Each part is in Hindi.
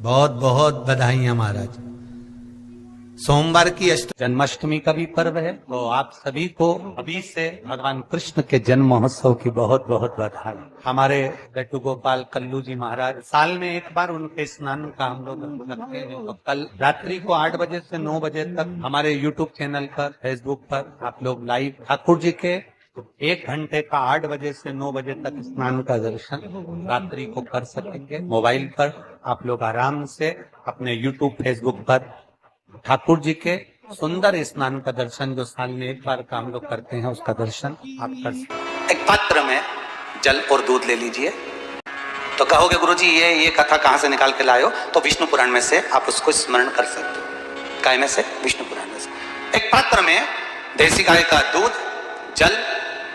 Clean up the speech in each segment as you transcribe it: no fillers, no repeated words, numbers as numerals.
बहुत बहुत बधाइयां महाराज। सोमवार की जन्माष्टमी का भी पर्व है, तो आप सभी को अभी से भगवान कृष्ण के जन्म महोत्सव की बहुत बहुत बधाई। हमारे लड्डू गोपाल कल्लू जी महाराज साल में एक बार उनके स्नान का हम लोग रखते हैं। तो कल रात्रि को 8 बजे से 9 बजे तक हमारे यूट्यूब चैनल पर, फेसबुक पर आप लोग लाइव ठाकुर जी के 1 घंटे का 8 बजे से 9 बजे तक स्नान का दर्शन रात्रि को कर सकेंगे। मोबाइल पर आप लोग आराम से अपने यूट्यूब फेसबुक पर ठाकुर जी के सुंदर स्नान का दर्शन, जो साल में एक बार का हम लोग करते हैं, उसका दर्शन आप कर सकते। एक पात्र में जल और दूध ले लीजिए। तो कहोगे गुरुजी ये कथा कहां से निकाल के लाए हो? तो विष्णु पुराण में से आप उसको स्मरण कर सकते हो। काय में से? विष्णु पुराण में से। एक पात्र में देसी गाय का दूध, जल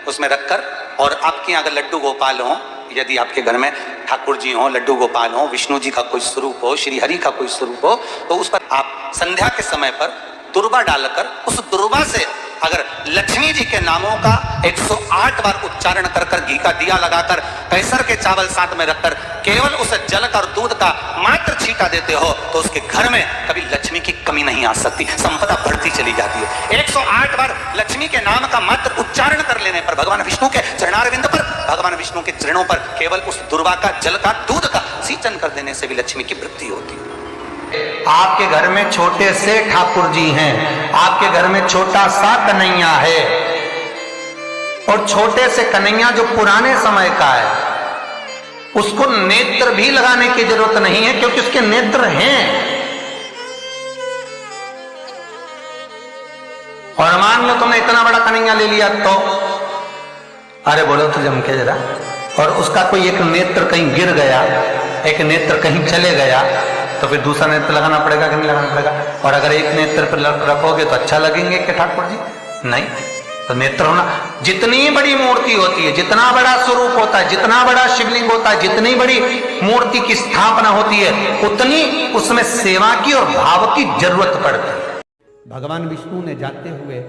उसमें रखकर, और आपके यहाँ अगर लड्डू गोपाल हो, यदि आपके घर में ठाकुर जी हो, लड्डू गोपाल हो, विष्णु जी का कोई स्वरूप हो, श्री हरि का कोई स्वरूप हो, तो उस पर आप संध्या के समय पर दुर्वा डालकर, उस दुर्वा से अगर लक्ष्मी जी के नामों का 108 बार उच्चारण कर कर, घी का दिया लगाकर, कैसर के चावल साथ में रखकर केवल उस जल का और दूध का मात्र छींटा देते हो, तो उसके घर में कभी लक्ष्मी की कमी नहीं आ सकती, संपदा बढ़ती चली जाती है। 108 बार लक्ष्मी के नाम का मात्र उच्चारण कर लेने पर भगवान विष्णु के चरणारविंद पर, भगवान विष्णु के चरणों पर केवल उस दुर्वा का, जल का, दूध का सिंचन कर देने से भी लक्ष्मी की वृद्धि होती है। आपके घर में छोटे से ठाकुर जी हैं, आपके घर में छोटा सा कन्हैया है, और छोटे से कन्हैया जो पुराने समय का है, उसको नेत्र भी लगाने की जरूरत नहीं है, क्योंकि उसके नेत्र हैं। और मान लो तुमने इतना बड़ा कन्हैया ले लिया, तो अरे बोलो तो जम के जरा, और उसका कोई एक नेत्र कहीं गिर गया, एक नेत्र कहीं चले गया, तो फिर दूसरा नेत्र लगाना पड़ेगा कि नहीं लगाना पड़ेगा? और अगर एक नेत्र पर रखोगे तो अच्छा लगेंगे कि ठाकुर जी? नहीं। तो नेत्र होना, जितनी बड़ी मूर्ति होती है, जितना बड़ा स्वरूप होता है, जितना बड़ा शिवलिंग होता है, जितनी बड़ी मूर्ति की स्थापना होती है, उतनी उसमें सेवा की और भाव की जरूरत पड़ती है। भगवान विष्णु ने जाते हुए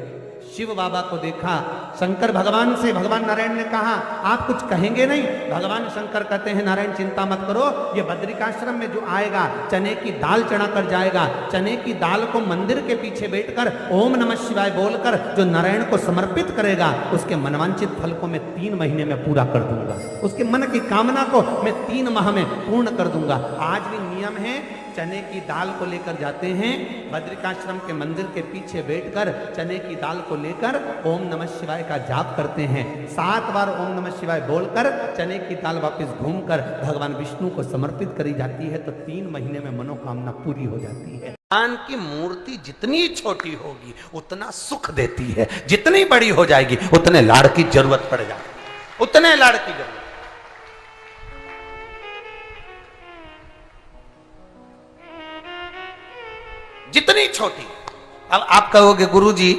शिव बाबा को देखा। शंकर भगवान से, भगवान नारायण ने कहा आप कुछ कहेंगे नहीं? भगवान शंकर कहते हैं नारायण चिंता मत करो, ये बद्रिकाश्रम में जो आएगा चने की दाल चढ़ा कर जाएगा, चने की दाल को मंदिर के पीछे बैठकर ओम नमः शिवाय बोलकर जो नारायण को समर्पित करेगा, उसके मनवांचित फल को मैं 3 महीने में पूरा कर दूंगा, उसके मन की कामना को मैं 3 माह में पूर्ण कर दूंगा। आज भी नियम है, चने की दाल को लेकर जाते हैं, बद्रिकाश्रम के मंदिर के पीछे बैठकर चने की दाल को लेकर ओम नमः शिवाय का जाप करते हैं। 7 बार ओम नमः शिवाय बोलकर चने की दाल वापस घूमकर भगवान विष्णु को समर्पित करी जाती है, तो 3 महीने में मनोकामना पूरी हो जाती है। भगवान की मूर्ति जितनी छोटी होगी उतना सुख देती है, जितनी बड़ी हो जाएगी उतने लाड़ की जरूरत पड़ जाएगी, उतने लाड़ की जरूरत। जितनी छोटी। अब आप कहोगे गुरुजी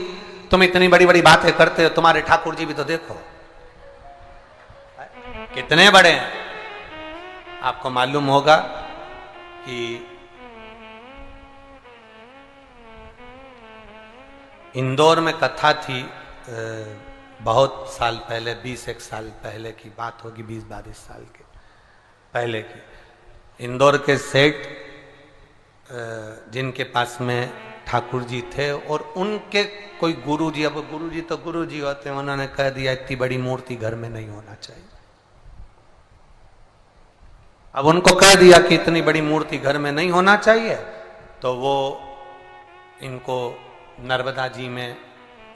तुम इतनी बड़ी बड़ी बातें करते हो, तुम्हारे ठाकुर जी भी तो देखो कितने बड़े हैं। आपको मालूम होगा कि इंदौर में कथा थी, बहुत साल पहले, 20-1 साल पहले की बात होगी, 20-22 साल के पहले की। इंदौर के सेठ जिनके पास में ठाकुर जी थे, और उनके कोई गुरु जी, अब गुरु जी तो गुरु जी होते हैं, उन्होंने कह दिया इतनी बड़ी मूर्ति घर में नहीं होना चाहिए। अब उनको कह दिया कि इतनी बड़ी मूर्ति घर में नहीं होना चाहिए, तो वो इनको नर्मदा जी में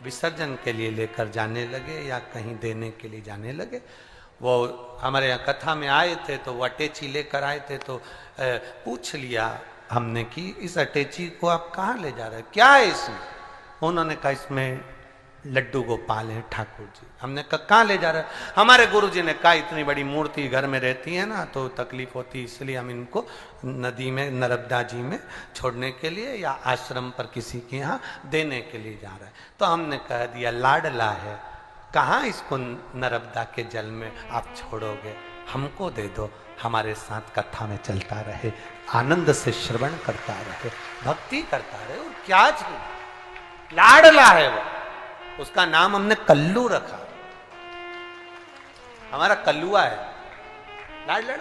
विसर्जन के लिए लेकर जाने लगे या कहीं देने के लिए जाने लगे। वो हमारे यहाँ कथा में आए थे, तो वो अटैची लेकर आए थे, तो पूछ लिया हमने कि इस अटैची को आप कहाँ ले जा रहे हैं, क्या है इसमें? उन्होंने कहा इसमें लड्डू गोपाल हैं ठाकुर जी। हमने कहा कहाँ ले जा रहे हैं? हमारे गुरु जी ने कहा इतनी बड़ी मूर्ति घर में रहती है ना, तो तकलीफ होती, इसलिए हम इनको नदी में, नर्मदा जी में छोड़ने के लिए या आश्रम पर किसी के यहाँ देने के लिए जा रहे हैं। तो हमने कह दिया लाडला है, कहाँ इसको नर्मदा के जल में आप छोड़ोगे, हमको दे दो, हमारे साथ कथा में चलता रहे, आनंद से श्रवण करता रहे, भक्ति करता रहे। और क्या चीज लाडला है वो, उसका नाम हमने कल्लू रखा, हमारा कल्लुआ है, लाडला।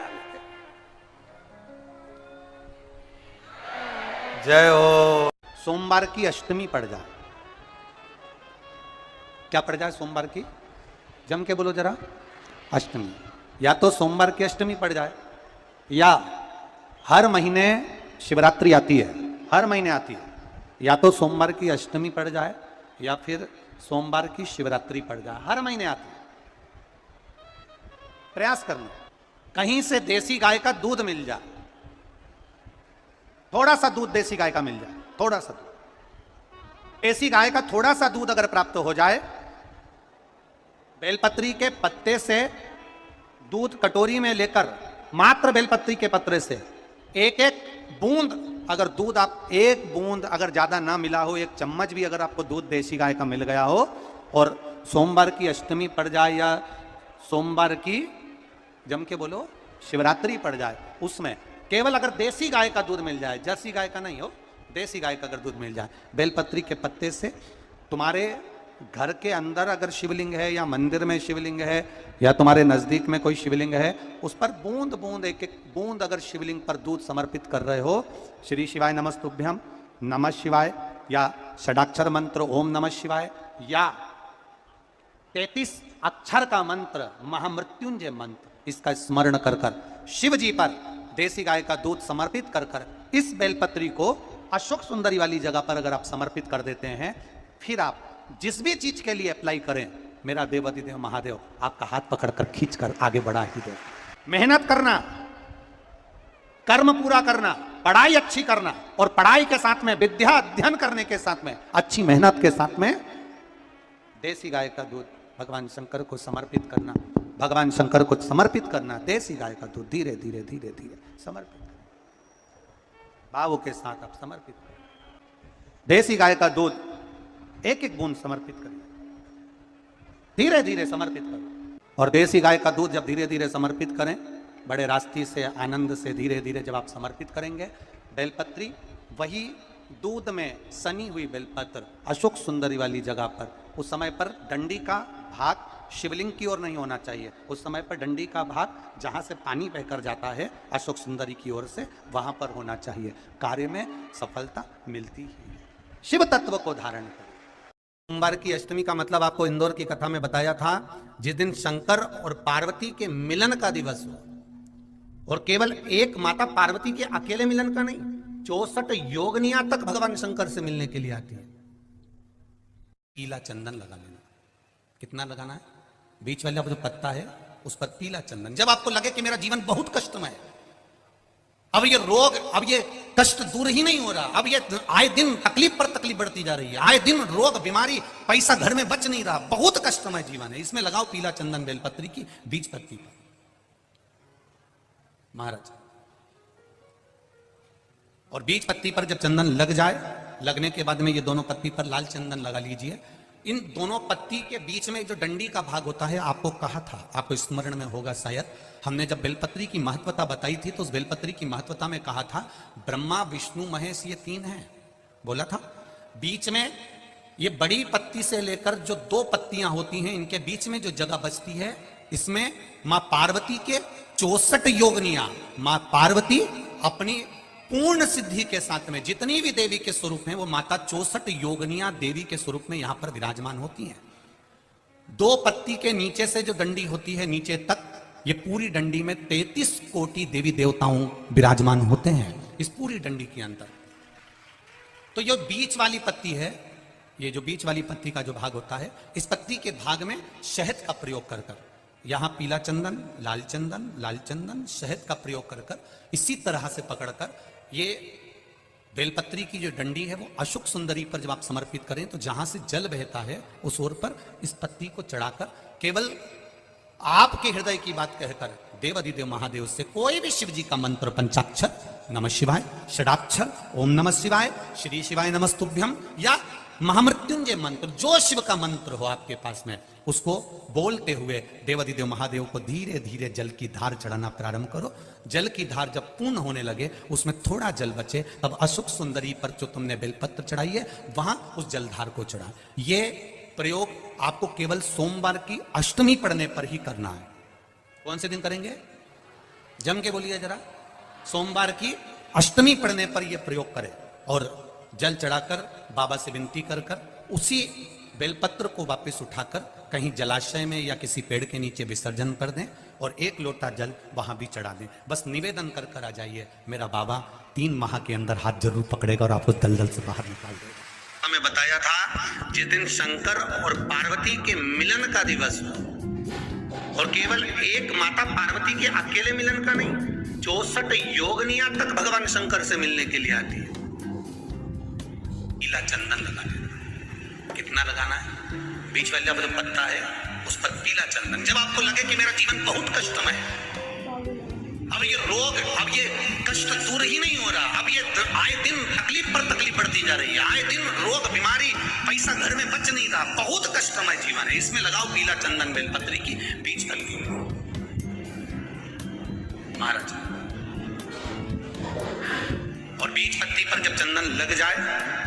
जय हो। सोमवार की अष्टमी पड़ जाए, क्या पड़ जाए सोमवार की? जम के बोलो जरा, अष्टमी। या तो सोमवार की अष्टमी पड़ जाए, या हर महीने शिवरात्रि आती है, हर महीने आती है, या तो सोमवार की अष्टमी पड़ जाए या फिर सोमवार की शिवरात्रि पड़ जाए, हर महीने आती है। प्रयास करना, कहीं से देसी गाय का दूध मिल जाए, थोड़ा सा दूध देसी गाय का मिल जाए, थोड़ा सा दूध देसी गाय का, थोड़ा सा दूध अगर प्राप्त हो जाए, बेलपत्री के पत्ते से दूध कटोरी में लेकर, मात्र बेलपत्री के पत्ते से एक एक बूंद, अगर दूध आप एक बूंद अगर ज्यादा ना मिला हो, एक चम्मच भी अगर आपको दूध देसी गाय का मिल गया हो, और सोमवार की अष्टमी पड़ जाए या सोमवार की, जम के बोलो, शिवरात्रि पड़ जाए, उसमें केवल अगर देसी गाय का दूध मिल जाए, जर्सी गाय का नहीं हो, देसी गाय का अगर दूध मिल जाए, बेलपत्री के पत्ते से, तुम्हारे घर के अंदर अगर शिवलिंग है या मंदिर में शिवलिंग है या तुम्हारे नजदीक में कोई शिवलिंग है, उस पर बूंद बूंद, एक एक बूंद अगर शिवलिंग पर दूध समर्पित कर रहे हो, श्री शिवाय नमस्तुभ्यम, नमः शिवाय, या षडाक्षर मंत्र ओम नमः शिवाय, या 33 अक्षर का मंत्र महामृत्युंजय मंत्र, इसका स्मरण कर कर शिव जी पर देसी गाय का दूध समर्पित कर कर इस बेलपत्री को अशोक सुंदरी वाली जगह पर अगर आप समर्पित कर देते हैं, फिर आप जिस भी चीज के लिए अप्लाई करें, मेरा देवाधिदेव महादेव आपका हाथ पकड़कर खींचकर आगे बढ़ा ही दे। मेहनत करना, कर्म पूरा करना, पढ़ाई अच्छी करना, और पढ़ाई के साथ में विद्या अध्ययन करने के साथ में अच्छी मेहनत के साथ में देसी गाय का दूध भगवान शंकर को समर्पित करना, भगवान शंकर को समर्पित करना, देसी गाय का दूध धीरे धीरे धीरे धीरे समर्पित करना, भावों के साथ आप समर्पित करें। देसी गाय का दूध एक एक बूंद समर्पित करिए, धीरे धीरे समर्पित करें। और देसी गाय का दूध जब धीरे धीरे समर्पित करें, बड़े रास्ते से, आनंद से धीरे धीरे जब आप समर्पित करेंगे, बेलपत्री वही दूध में सनी हुई बेलपत्र अशोक सुंदरी वाली जगह पर, उस समय पर डंडी का भाग शिवलिंग की ओर नहीं होना चाहिए, उस समय पर डंडी का भाग जहां से पानी बहकर जाता है अशोक सुंदरी की ओर से, वहां पर होना चाहिए। कार्य में सफलता मिलती ही है। शिव तत्व को धारण करें। सोमवार की अष्टमी का मतलब आपको इंदौर की कथा में बताया था, जिस दिन शंकर और पार्वती के मिलन का दिवस हो, और केवल एक माता पार्वती के अकेले मिलन का नहीं, 64 योगनियां तक भगवान शंकर से मिलने के लिए आती है। पीला चंदन लगा लेना, कितना लगाना है? बीच वाला जो पत्ता है उस पर पीला चंदन। जब आपको लगे कि मेरा जीवन बहुत कष्टमय है, अब ये रोग, अब ये कष्ट दूर ही नहीं हो रहा, अब ये आए दिन तकलीफ पर तकलीफ बढ़ती जा रही है, आए दिन रोग बीमारी, पैसा घर में बच नहीं रहा, बहुत कष्टमय जीवन है, इसमें लगाओ पीला चंदन बेलपत्री की बीज पत्ती पर। महाराज, और बीज पत्ती पर जब चंदन लग जाए, लगने के बाद में ये दोनों पत्ती पर लाल चंदन लगा लीजिए। इन दोनों पत्ती के बीच में जो डंडी का भाग होता है, आपको कहा था, आपको स्मरण में होगा शायद, हमने जब बेलपत्री की महत्वता बताई थी तो उस बेलपत्री की महत्वता में कहा था ब्रह्मा विष्णु महेश ये 3 हैं, बोला था। बीच में ये बड़ी पत्ती से लेकर जो 2 पत्तियां होती हैं, इनके बीच में जो जगह बचती है, इसमें मां पार्वती के 64 योगनियां, मां पार्वती अपनी पूर्ण सिद्धि के साथ में जितनी भी देवी के स्वरूप हैं, वो माता 64 योगनियां देवी के स्वरूप में यहां पर विराजमान होती हैं। 2 पत्ती के नीचे से जो डंडी होती है नीचे तक, ये पूरी डंडी में 33 कोटि देवी देवताओं विराजमान होते हैं इस पूरी डंडी के अंदर। तो ये बीच वाली पत्ती है, ये जो बीच वाली पत्ती का जो भाग होता है, इस पत्ती के भाग में शहद का प्रयोग कर कर, यहां पीला चंदन, लाल चंदन, शहद का प्रयोग कर कर, इसी तरह से पकड़कर ये बेलपत्री की जो डंडी है वो अशोक सुंदरी पर जब आप समर्पित करें, तो जहां से जल बहता है उस ओर पर इस पत्ती को चढ़ाकर केवल आपके हृदय की बात कहकर देवाधिदेव महादेव से कोई भी शिव जी का मंत्र, पंचाक्षर नमः शिवाय, षडाक्षर ओम नमः शिवाय, श्री शिवाय नमस्तुभ्यम, या महामृत्युंजय मंत्र, जो शिव का मंत्र हो आपके पास में, उसको बोलते हुए देवाधिदेव महादेव को धीरे धीरे जल की धार चढ़ाना प्रारंभ करो। जल की धार जब पूर्ण होने लगे, उसमें थोड़ा जल बचे, तब अशोक सुंदरी पर जो तुमने बेलपत्र चढ़ाई है, वहां उस जलधार को चढ़ा। ये प्रयोग आपको केवल सोमवार की अष्टमी पढ़ने पर ही करना है। कौन से दिन करेंगे? जम के बोलिए जरा। सोमवार की अष्टमी पढ़ने पर यह प्रयोग करें। और जल चढ़ाकर बाबा से विनती कर कर उसी बेलपत्र को वापस उठाकर कहीं जलाशय में या किसी पेड़ के नीचे विसर्जन कर दें और 1 लोटा जल वहां भी चढ़ा दें। बस निवेदन कर कर आ जाइए, मेरा बाबा 3 माह के अंदर हाथ जरूर पकड़ेगा और आपको दलदल से बाहर निकाल देगा। हमें बताया था जिस दिन शंकर और पार्वती के मिलन का दिवस हो, और केवल एक माता पार्वती के अकेले मिलन का नहीं, 64 योगनियां तक भगवान शंकर से मिलने के लिए आती है। पीला चंदन लगा देना। कितना लगाना है? बीच वाला जो पत्ता है उस पर पीला चंदन। जब आपको लगे कि मेरा जीवन बहुत कष्टमय है, अब ये रोग, अब ये कष्ट दूर ही नहीं हो रहा, अब ये आए दिन तकलीफ पर तकलीफ बढ़ती जा रही है, आए दिन रोग बीमारी, पैसा घर में बच नहीं रहा, बहुत कष्टमय जीवन है, इसमें लगाओ पीला चंदन बेलपत्री की बीज तलवी महाराज। और बीज पत्ती पर जब चंदन लग जाए,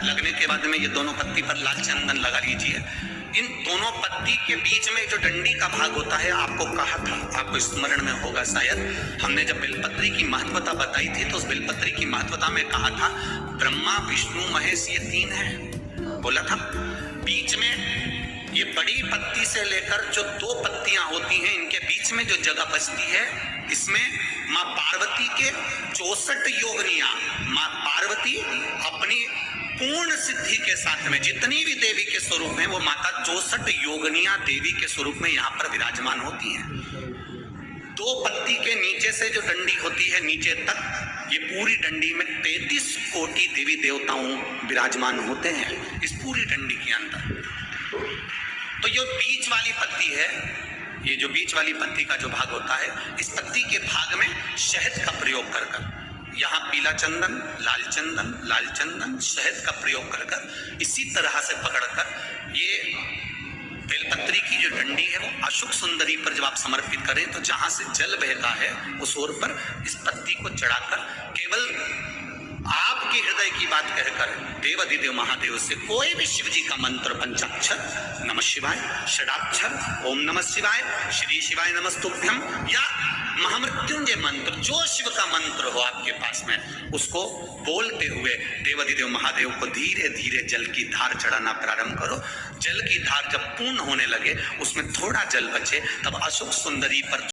लगने के बाद में ये दोनों पत्ती पर लाल चंदन लगा लीजिए। इन दोनों पत्ती के बीच में जो डंडी का भाग होता है, आपको कहा था, आपको स्मरण में होगा शायद, हमने जब बेलपत्री की महत्वता बताई थी तो उस बेलपत्री की महत्वता में कहा था ब्रह्मा विष्णु महेश ये 3 हैं, बोला था। बीच में ये बड़ी पत्ती से लेकर जो 2 पत्तियां होती हैं, इनके बीच में जो जगह बचती है, इसमें माँ पार्वती के 64 योगनियां, माँ पार्वती अपनी पूर्ण सिद्धि के साथ में जितनी भी देवी के स्वरूप हैं, वो माता 64 योगनियां देवी के स्वरूप में यहाँ पर विराजमान होती हैं। 2 पत्ती के नीचे से जो डंडी होती है नीचे तक, ये पूरी डंडी में 33 कोटि देवी देवताओं विराजमान होते हैं इस पूरी डंडी के अंदर। तो ये बीच वाली पत्ती है, ये जो बीच वाली पत्ती का जो भाग होता है, इस पत्ती के भाग में शहद का प्रयोग कर कर, यहाँ पीला चंदन, लाल चंदन, शहद का प्रयोग कर कर, इसी तरह से पकड़कर ये बेलपत्री की जो डंडी है वो अशुक सुंदरी पर जब आप समर्पित करें तो जहां से जल बहता है उस ओर पर इस पत्ती को चढ़ाकर केवल आपके हृदय की बात कहकर देवाधिदेव महादेव से कोई भी शिव जी का मंत्र, पंचाक्षर, नमः शिवाय, षडाक्षर, ओम नमः शिवाय, श्री शिवाय नमस्तुभ्यम, या महामृत्युंजय मंत्र, जो शिव का मंत्र हो आपके पास में, उसको बोलते हुए देवाधिदेव महादेव को धीरे धीरे जल की धार चढ़ाना प्रारंभ करो। जल की धार जब पूर्ण होने लगे, उसमें थोड़ा जल बचे, तब अशुक सुंदरी पर